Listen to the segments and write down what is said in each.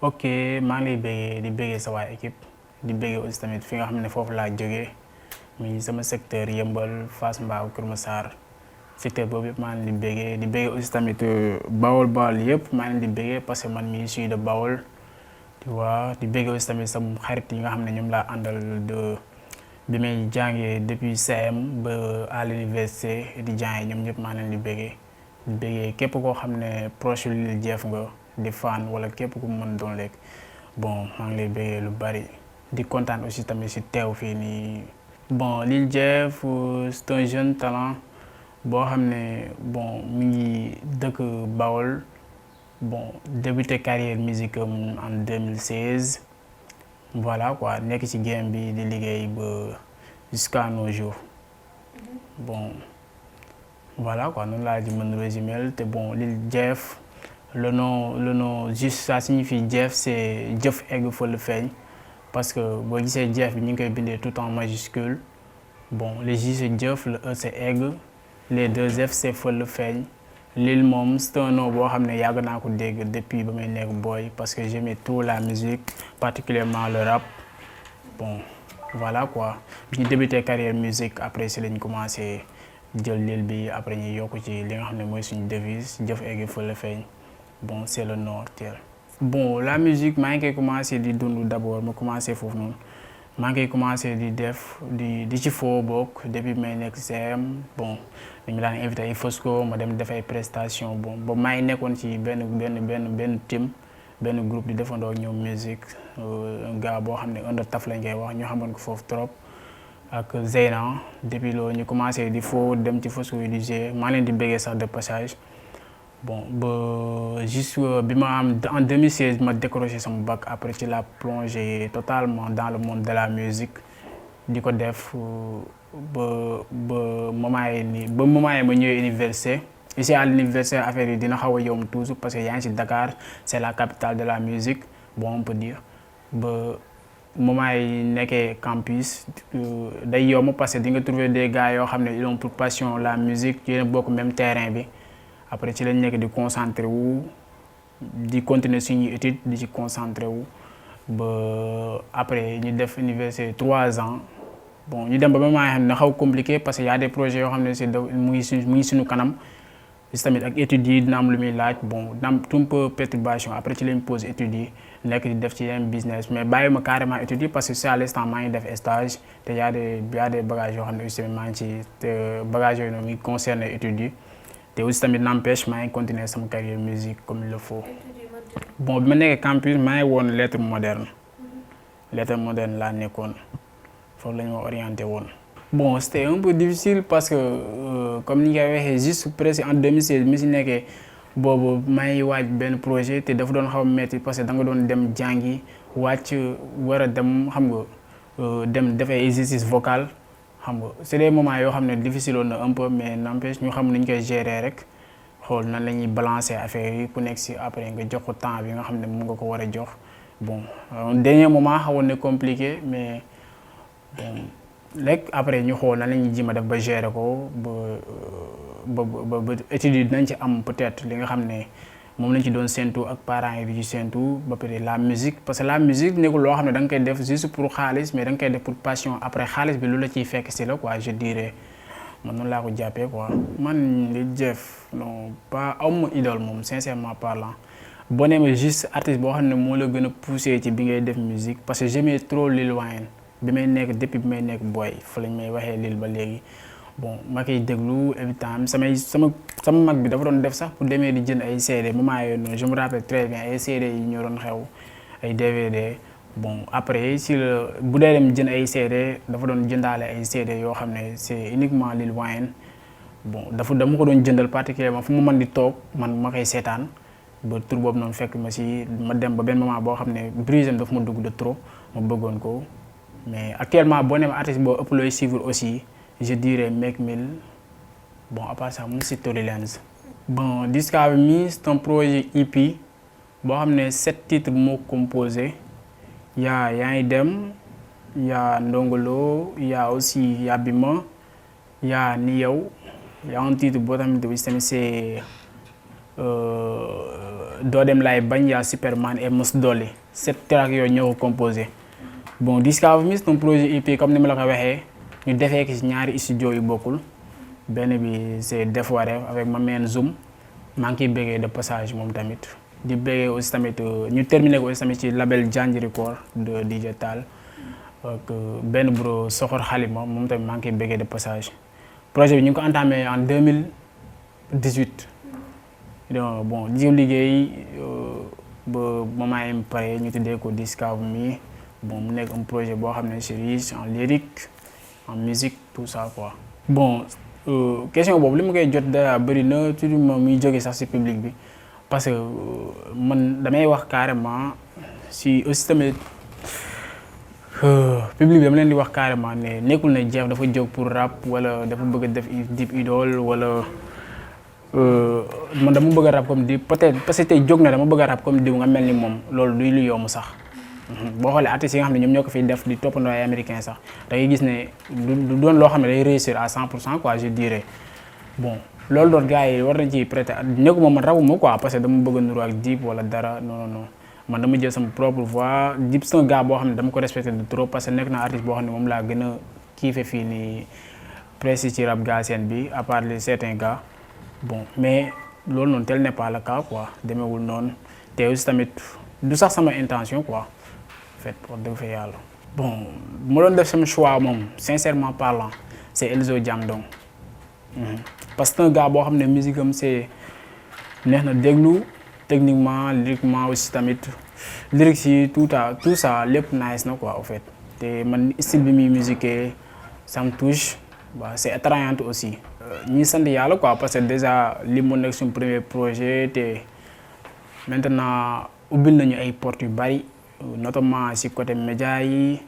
ok maa ngi lay bëggee di bëggee sa waa équipe di bëggee aussi tamit fi nga xam ne foofu laa jógee muy sama secteur Yëmbal Fass Mbao Kër Massar secteur boobu yëpp maa ngi di bëggee aussi tamit Bawol Bawol yëpp maa ngi di bëggee parce que man mii je suis de Bawol tu vois di bëggee aussi tamit sama xarit yi nga xam ne ñoom laa àndal de bi may jàngee depuis CM ba à l'université étudiants yi ñoom ñëpp maa ngi leen di bëggee képp koo xam ne proche Lil Jeff nga di fan wala képp ku mën doon lekk bon maa ngi lay bëggee lu bari di kontaan aussi tamit si teew fii nii. bon Lil Jeff c'est un jeune talent boo xam ne bon mi ngi dëkk Bawol bon débuté carrière musique en 2016 voilà quoi nekk ci game bi di liggéey ba jusqu'à nos jours bon voilà quoi noonu laa di mën résumer te bon Lil Jeff le nom juste ça signifie Jeff c'est jëf egg fa la feeñ parce que boo gisee Jeff bi ñu ngi koy bindee tout en majuscule bon le J c'est jëf le E c'est egg les deux F c'est fa la feeñ Lil moom c'est un nom boo xam ne yàgg naa ko dégg depuis ba may nekk boy parce que j'aimais trop la musique particulièrement le rap bon voilà quoi bi ñu débuté carrière musique après si lañ commencé jël Lil bi après ñu yokk ci li nga xam ne mooy suñu devise jëf egg fa la feeñ bon c'est le nom actuel. bon la musique maa ngi koy commencé di dund d'abord ma commencé foofu noonu maa ngi koy commencé di def di ci foo bokk depuis may nekk CM bon dañu daan invité ay Fosco ma dem def ay prestation bon ba maa ngi nekkoon ci benn team benn groupe di defandoo ak ñoom musique un gars boo xam ne Under Taf lañ koy wax ñu xamoon ko foofu trop ak Zeyna depuis loolu ñu commencé di foo dem ci Fosco yi di jouer maa leen di bëggee sax de passage. bon ba juste bi ma am en 2016 ma décroché sama bac après ci la plongé totalement dans le monde de la musique di ko def ba moment yi ma ñëwee université ici à l'université affaire yi dina xaw a yomb toujours parce que yaa ngi ci Dakar c'est la capitale de la musique bon on peut dire ba moment yi nekkee campus day yomb parce que di nga trouver des gars yoo xam ne ils ont pour passion la musique yéen bokk même terrain bi. après ci lañ nekk di concentré wu di continuer suñuy étude di ci concentré wu ba après ñu def université 3 ans bon ñu dem ba moment yoo xam ne xaw compliqué parce que y a des projets yoo xam ne mu ngi suñu kanam gis tamit ak études yi dina am lu muy laaj bon dina am tout un peu perturbation après ci lañ pose études yi nekk di def ci yeneen business mais bàyyi ma carrément études yi parce que c'est à l'instant maa ngi def stage te y a des bagages yoo xam ne aussi maa ngi ci te bagages yooyu noonu mi ngi concerné études yi. te aussi tamit n'empêche maa ngi continuer sama carrière musique comme il le faut bon bi ma nekkee campus maa ngi woon lettre moderne laa nekkoon foofu la ñu ma orienté woon. bon c'était un peu difficile parce que comme ni nga koy waxee juste presque en 2016 mi si nekkee boobu maa ngi waaj benn projet te dafa doon xaw a metti parce que da nga doon dem jàngi wàcc war a dem xam nga dem defee exercice vocal. xam nga c'est des moments yoo xam ne difficile woon na un peu mais n'empêche ñu xam nañ koy gérer rek xool nan la ñuy balancer affaire yi ku nekk si après nga jox ko temps bi nga xam ne mun nga ko war a jox bon dernier moment xawoon na compliqué mais bon rek après ñu xool nan la ñuy jéem a def ba gérer ko ba études yi dinañ ci am peut-être li nga xam ne moom lañ ci doon séntu ak parents yi di ci séntu ba pare la musique parce que la musique nekkul loo xam ne da nga koy def juste pour xaalis mais da nga koy def pour passion après xaalis bi lu la ciy fekk si la quoi je dirais man noonu laa ko jàppee quoi. man Lil Jeff non pas awma idole moom sincèrement parlant boo nee ma juste artiste boo xam ne moo la gën a poussé ci bi ngay def musique parce que j'aimais trop Lil Wayne bi may nekk depuis bi may nekk boy fa lañ may waxee Lil ba léegi. bon ma koy déglu every time sama mag bi dafa doon def sax pour demee di jënd ay CD moment yooyu noonu je me rappelle très bien ay CD yi ñoo doon xew ay DVD bon après si la bu dee dem jënd ay CD dafa doon jëndaale ay CD yoo xam ne c'est uniquement Lil Wayne bon dama ko doon jëndal particulièrement fu mu mën di toog man ma koy seetaan ba tur boobu noonu fekk ma ma dem ba benn moment boo xam ne brisem dafa ma dugg de trop ma bëggoon ko mais actuellement boo nee ma artiste boo ëpp looy suivre aussi. je dirais Meek Mill bon à part ça mu si Tory Lanez bon disque mi c'est un projet EP boo xam ne 7 titres moo composé yaa ngi dem yaa Ndongolo yaa aussi yaa Bima yaa ni yow yaa un titre boo tamit c'est Doo Dem Laay Bañ yaa Superman et Mos Dolly 7 tracks yooyu ñoo ko composé. Bon Discover Me c'est un projet EP comme ni ma la ko waxee ñu defee ko ci ñaari studio yu bokkul benn bi c'est Def Wareef avec ma main Zoom maa ngi koy bëggee de passage moom tamit di bëggee aussi tamit ñu terminé ko aussi tamit ci label Janji Record de DJ Tal ak benn bro Soxor Xalima moom tamit maa ngi koy bëggee de passage projet bi ñu ngi ko entamé en 2018 donc bon di liggéey ba moment yi mu pare ñu tuddee ko Discover Me bon mu nekk un projet boo xam ne c'est riche en lyrique en musique tout ça quoi. Bon question boobu li ma koy jot dara bëri na toujours moom muy jógee sax ci public bi parce que man damay wax carrément si aussi tamit public bi dama leen di wax carrément ne nekkul ne Jeff dafa jóg pour rap wala dafa bëgg a def Dip Idole wala man dama bëgg a rap comme Dip peut-être parce que tey jóg na dama bëgg a rap comme Dip nga mel ni moom loolu duy lu yomb sax. boo xoolee artistes yi nga xam ne ñoom ñoo ko fiy def di toppandoo ay américains sax da ngay gis ne du doon loo xam ne day réussir à 100% quoi je dirais bon loolu doon gars yi war nañ ciy prêter nekkuma man rawuma quoi parce que dama bëgg a nuru ak Dip wala dara non man dama jël sama propre voix. Dip c'est un gars boo xam ne dama ko respecté de trop parce que nekk na artiste boo xam ne moom laa gën a kiife fii nii précis ci rap galsen bi à part les certains gars bon mais loolu noonu tel n'est pas le cas quoi demeewul noonu te aussi tamit du sax sama intention quoi. Fait pour dëgg fa yàlla bon ma doon def sama choix moom sincèrement parlant c'est Elzo Jamdong parce que c'est un gars boo xam ne musique am c'est neex na déglu techniquement lyriquement aussi tamit lyrics yi tout ça lépp nice na quoi en fait te man style bi muy musiqué ça me touche bah c'est attrayant aussi ñi sant yàlla quoi parce que déjà li mu nekk suñu premier projet te maintenant ubbil nañu ay portes yu bari notamment ci côté média yi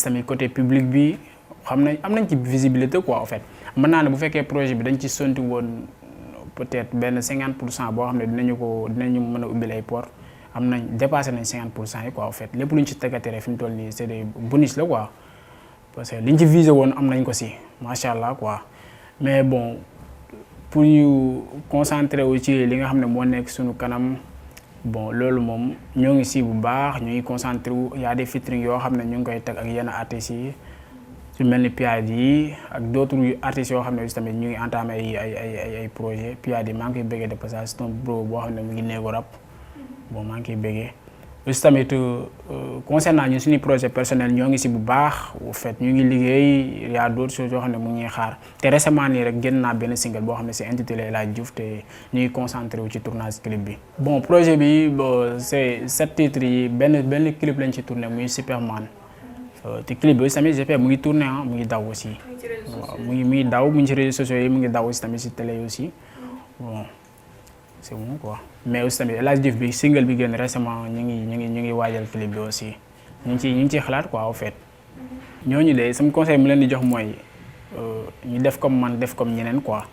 tamit côté public bi xam nañ am nañ ci visibilité quoi en fait mën naa ne bu fekkee projet bi dañ ci sonti woon peut-être benn 50% boo xam ne dinañu mën a ubbil ay portes am nañ dépassé nañ 50% yi quoi en fait lépp lu ñu ci tegatere fi mu toll nii c'est des bonus la quoi parce que liñ ci visé woon am nañ ko ci macha allah quoi mais bon pour ñu concentrer wu ci li nga xam ne moo nekk suñu kanam. Bon loolu moom ñoo ngi si bu baax ñu ngi concentré wu y a des featuring yoo xam ne ñu ngi koy teg ak yenn artistes yi su mel ni PID yi ak d'autres artistes yoo xam ne aussi tamit ñu ngi entamé ay projets PID maa ngi koy bëggee de passage c'est un bro boo xam ne mu ngi néegu rap bon maa ngi koy bëggee aussi tamit concernant ñu suñu projet personnel ñoo ngi si bu baax au fait ñu ngi liggéey y a d'autres choses yoo xam ne mu ngi xaar te récemment nii rek génn naa benn single boo xam ne c'est intitulé El Hadj Diouf te ñu ngi concentré wu ci tournage clip bi. bon projet bi c'est 7 titres yi benn clip lañ ci tourné muy Superman te clip bi aussi tamit GP mu ngi tourné mu ngi daw aussi. waaw mu ngi daw mu ngi ci réseaux sociaux yi mu ngi daw aussi tamit ci télé yi aussi bon c'est bon quoi. mais aussi tamit El Hadj Diouf bi single bi génn récemment ñu ngi waajal clip bi aussi ñu ngi ciy xalaat quoi au fait ñooñu de sama conseil mu leen di jox mooy ñu def comme man def comme ñeneen quoi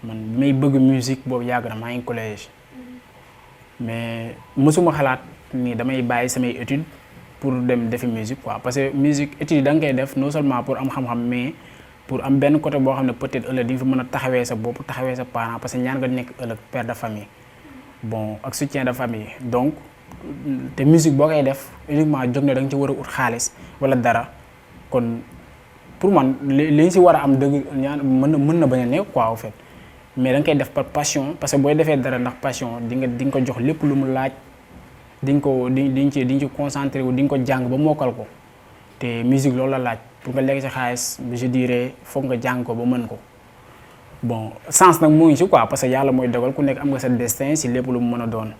man bi may bëgg musique boobu yàgg na maa ngi collège mais mësuma xalaat ni damay bàyyi samay études pour dem defi musique quoi parce que musique études yi da nga koy def non seulement pour am xam-xam mais pour am benn côté boo xam ne peut-être ëllëg di nga fi mën a taxawee sa bopp taxawee sa parent parce que ñaan nga nekk ëllëg père de famille bon ak soutien de famille donc te musique boo koy def uniquement jóg ne da nga ci war a ut xaalis wala dara kon pour man li ñu si war a am dëgg ñaan mën na bañ a nekk quoi en fait mais da nga koy def par passion parce que booy defee dara ndax passion di nga ko jox lépp lu mu laaj di nga ci concentré wu di nga ko jàng ba mokkal ko te musique loolu la laaj pour nga lekk ci xaalis je dirais foog nga jàng ko ba mën ko bon sens nag mu ngi ci quoi parce que yàlla mooy dogal ku nekk am nga sa destin si lépp lu mu mën a doon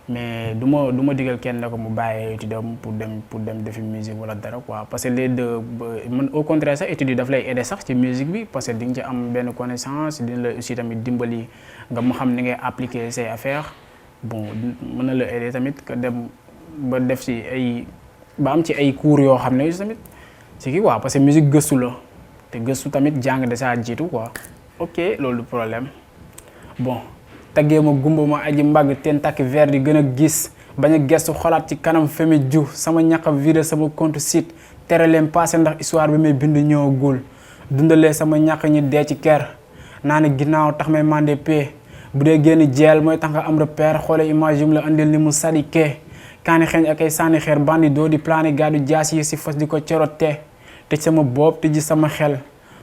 mais du ma digal kenn ne ko mu bàyyee étude am pour dem defi musique wala dara quoi parce que les deux man au contraire sax études yi daf lay aider sax ci musique bi parce que di nga ci am benn connaissance dina la aussi tamit dimbali nga mu xam ni ngay appliquer say affaires bon mën na la aider tamit que dem ba def ci ba am ci ay cours yoo xam ne aussi tamit c'est kii quoi parce que musique gëstu la te gëstu tamit jàng de saa jiitu quoi. ok loolu du problème bon taggee ma gumba ma aji mbagg teen takki verre di gën a gis bañ a gestu xolaat ci kanam femi ju sama ñaq vidé sama compte site tere leen passé ndax histoire bi may bind ñëwagul dundalee sama ñaq ñi dee ci ker naa ne ginnaaw tax may mandé pee bu dee génn jeel mooy tax nga am repère xoole image yu mu la andil ni mu sadikee kaani xeeñ ak ay sànni xeer bandi doo di plané gàddu jaas yi si fas di ko corote tëj sama bopp tëj sama xel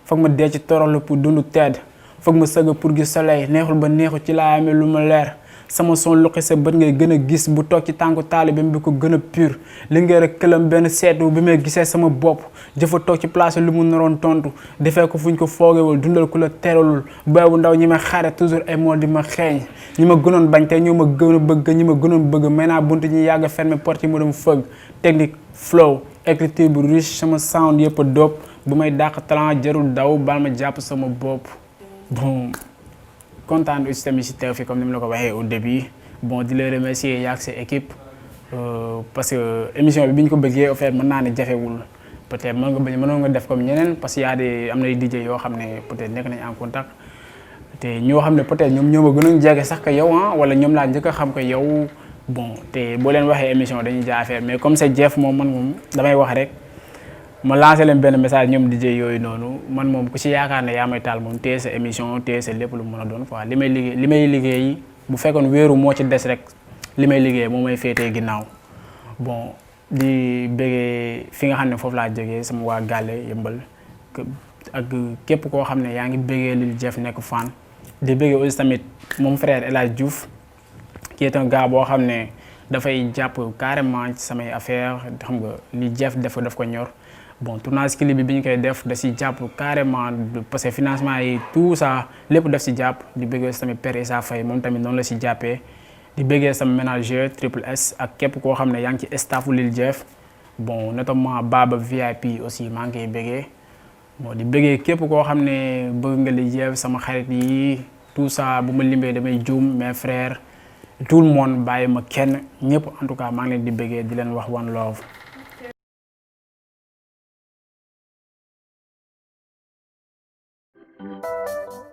foog ma dee ci toroxlu pour dundu tedd foog ma sëgg pour gis soleil neexul ba neexul ci laa amee lu ma leer sama son luqi sa bët ngay gën a gis bu toog ci tànku taalibe bi ko gën a pur li ngeen rek këlam benn seetu bi may gisee sama bopp jëfa toog ci place lu mu naroon tontu defee ko fuñ ko foogewul dundal ku la teralul booy bu ndaw ñi ma xaare toujours ay mots di ma xeeñ ñi ma gënoon bañ te ñoo ma gën a bëgg ñi ma gënoon bëgg may naa bunt ñi yàgg fermé porte yi ma doon fëgg technique flow écriture bu riche sama sound yëpp a dóob bu may dàq talent jarul daw bal ma jàpp sama bopp bon kontaan aussi tamit si teew fi comme ni mu la ko waxee au début bon di la remercier yaag sa équipe parce que émission bi ñu ko bëggee au fait mën naa ne jafewul peut-être mënoon nga def comme ñeneen parce que y a des am nay DJ yoo xam ne peut-être nekk nañ en contact te ñoo xam ne peut-être ñoom ñoo ma gënoon jege sax que yow ah wala ñoom laa njëkk a xam que yow bon te boo leen waxee émission dañuy jaa affaire mais comme c'est Jeff moom man moom damay wax rek ma lancé leen benn message ñoom DJ yooyu noonu man moom ku ci yaakaar ne yaa may taal moom téye sa émission téye sa lépp lu mën a doon quoi li may liggéey bu fekkoon wéeru moo ci des rek li may liggéey moo may féetee ginnaaw bon di bëggee fi nga xam ne foofu laa jógee sama waa Gàlle Yëmbal ak képp koo xam ne yaa ngi bëggee Lil Jeff nekk fan di bëggee aussi tamit moom frère El Hadj Diouf qui est un gars boo xam ne dafay jàpp carrément ci samay affaire xam nga li Jeff daf ko ñor bon tournage clip bi ñu koy def da si jàpp carrément parce que financement yi tout ça lépp daf si jàpp di bëggee tamit Père Issa Faye moom tamit noonu la si jàppee di bëggee sama manager Triple S ak képp koo xam ne yaa ngi ci staffu Lil Jeff bon notamment Baba VIP aussi maa ngi koy bëggee bon di bëggee képp koo xam ne bëgg nga Lil Jeff sama xarit yi tout ça bu ma limbee damay juum mes frères tout le monde bàyyi ma kenn ñëpp en tout cas maa ngi leen di bëggee di leen wax one love. Thank you.